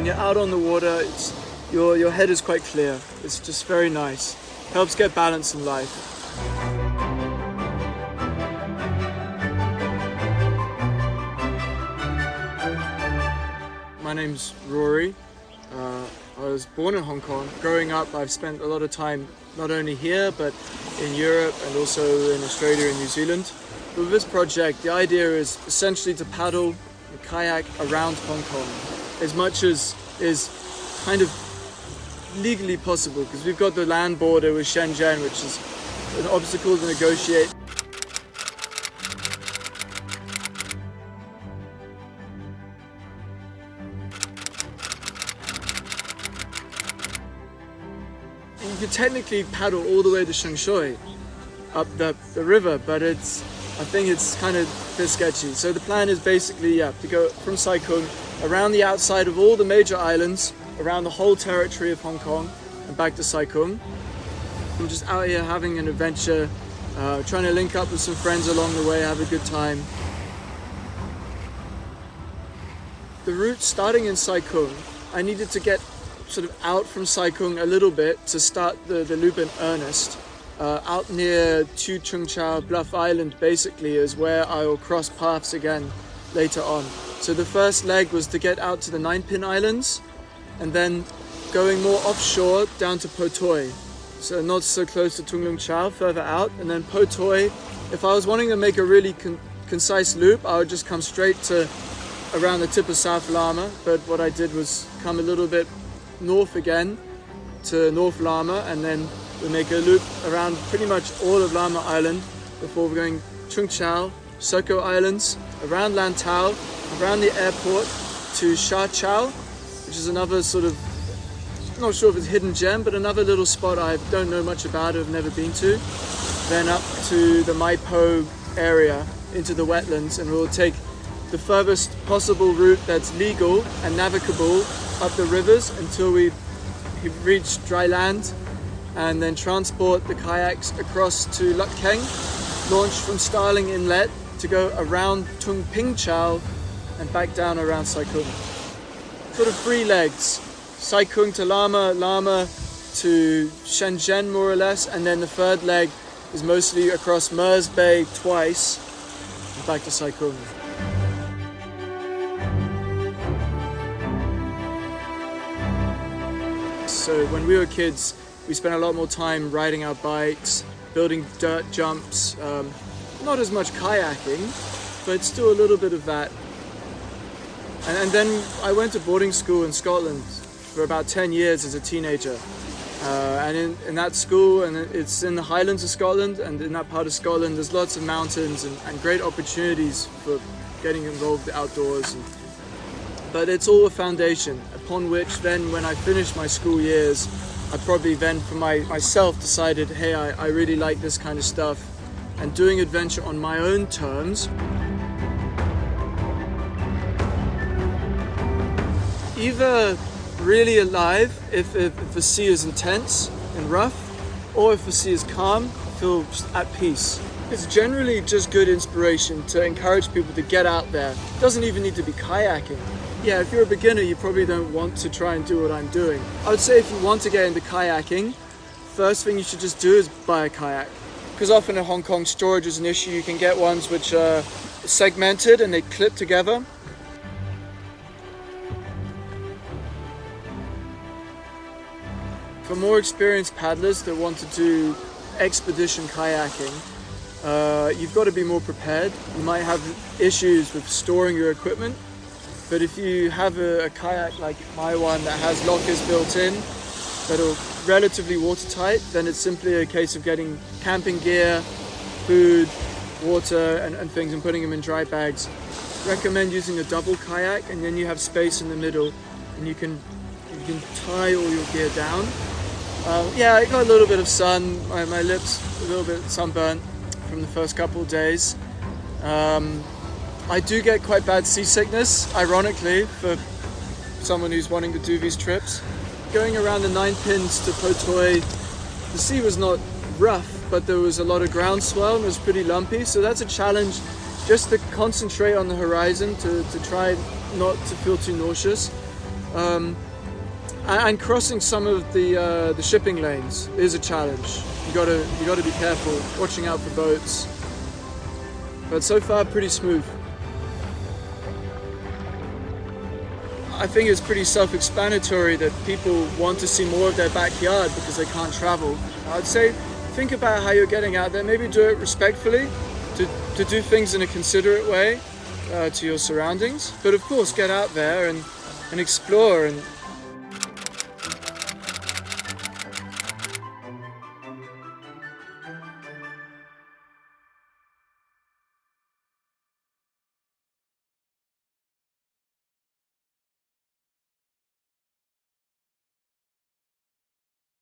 when you're out on the water, your head is quite clear. It's just very nice. Helps get balance in life. My name's Rory. I was born in Hong Kong. Growing up, I've spent a lot of time not only here, but in Europe and also in Australia and New Zealand. But with this project, the idea is essentially to paddle and kayak around Hong Kong as much as is kind of legally possible, because we've got the land border with Shenzhen, which is an obstacle to negotiate. You could technically paddle all the way to Shengshui up the river, but I think it's kind of a bit sketchy. So the plan is basically, to go from Sai Kung around the outside of all the major islands, around the whole territory of Hong Kong, and back to Sai Kung. I'm just out here having an adventure, trying to link up with some friends along the way, have a good time. The route starting in Sai Kung, I needed to get sort of out from Sai Kung a little bit to start the loop in earnest. Out near Tu Chung Chau Bluff Island basically is where I will cross paths again later on. So the first leg was to get out to the Nine Pin Islands and then going more offshore down to Po Toi. So not so close to Tung Lung Chau, further out, and then Po Toi. If I was wanting to make a really concise loop, I would just come straight to around the tip of South Lama, but what I did was come a little bit north again to North Lama, and then we make a loop around pretty much all of Lama Island before we're going Chung Chau, Soko Islands, around Lantau, around the airport to Sha Chau, which is another sort of, I'm not sure if it's a hidden gem, but another little spot I don't know much about, I've never been to. Then up to the Mai Po area into the wetlands, and we'll take the furthest possible route that's legal and navigable up the rivers until we reach dry land, and then transport the kayaks across to Luk Keng, launch from Starling Inlet to go around Tung Ping Chau and back down around Sai Kung. Sort of 3 legs, Sai Kung to Lama, Lama to Shenzhen more or less, and then the third leg is mostly across Mers Bay twice and back to Sai Kung. So when we were kids, we spent a lot more time riding our bikes, building dirt jumps, not as much kayaking, but still a little bit of that. And then I went to boarding school in Scotland for about 10 years as a teenager. And in that school, and it's in the Highlands of Scotland, and in that part of Scotland there's lots of mountains and great opportunities for getting involved outdoors. But it's all a foundation upon which then when I finished my school years, I probably then for myself decided, hey, I really like this kind of stuff, and doing adventure on my own terms. Either really alive if the sea is intense and rough, or if the sea is calm, feel just at peace. It's generally just good inspiration to encourage people to get out there. It doesn't even need to be kayaking. Yeah, if you're a beginner, you probably don't want to try and do what I'm doing. I would say if you want to get into kayaking, first thing you should just do is buy a kayak. Because often in Hong Kong, storage is an issue. You can get ones which are segmented and they clip together. For more experienced paddlers that want to do expedition kayaking, you've got to be more prepared. You might have issues with storing your equipment. But if you have a kayak like my one that has lockers built in that are relatively watertight, then it's simply a case of getting camping gear, food, water and things and putting them in dry bags. Recommend using a double kayak, and then you have space in the middle and you can tie all your gear down. Yeah, I got a little bit of sun, my lips a little bit sunburnt from the first couple of days. I do get quite bad seasickness, ironically, for someone who's wanting to do these trips. Going around the Nine Pins to Po Toi, the sea was not rough, but there was a lot of groundswell and it was pretty lumpy, so that's a challenge, just to concentrate on the horizon, to try not to feel too nauseous. And crossing some of the shipping lanes is a challenge. You gotta be careful, watching out for boats. But so far, pretty smooth. I think it's pretty self-explanatory that people want to see more of their backyard because they can't travel. I'd say think about how you're getting out there. Maybe do it respectfully, to do things in a considerate way to your surroundings. But of course, get out there and explore and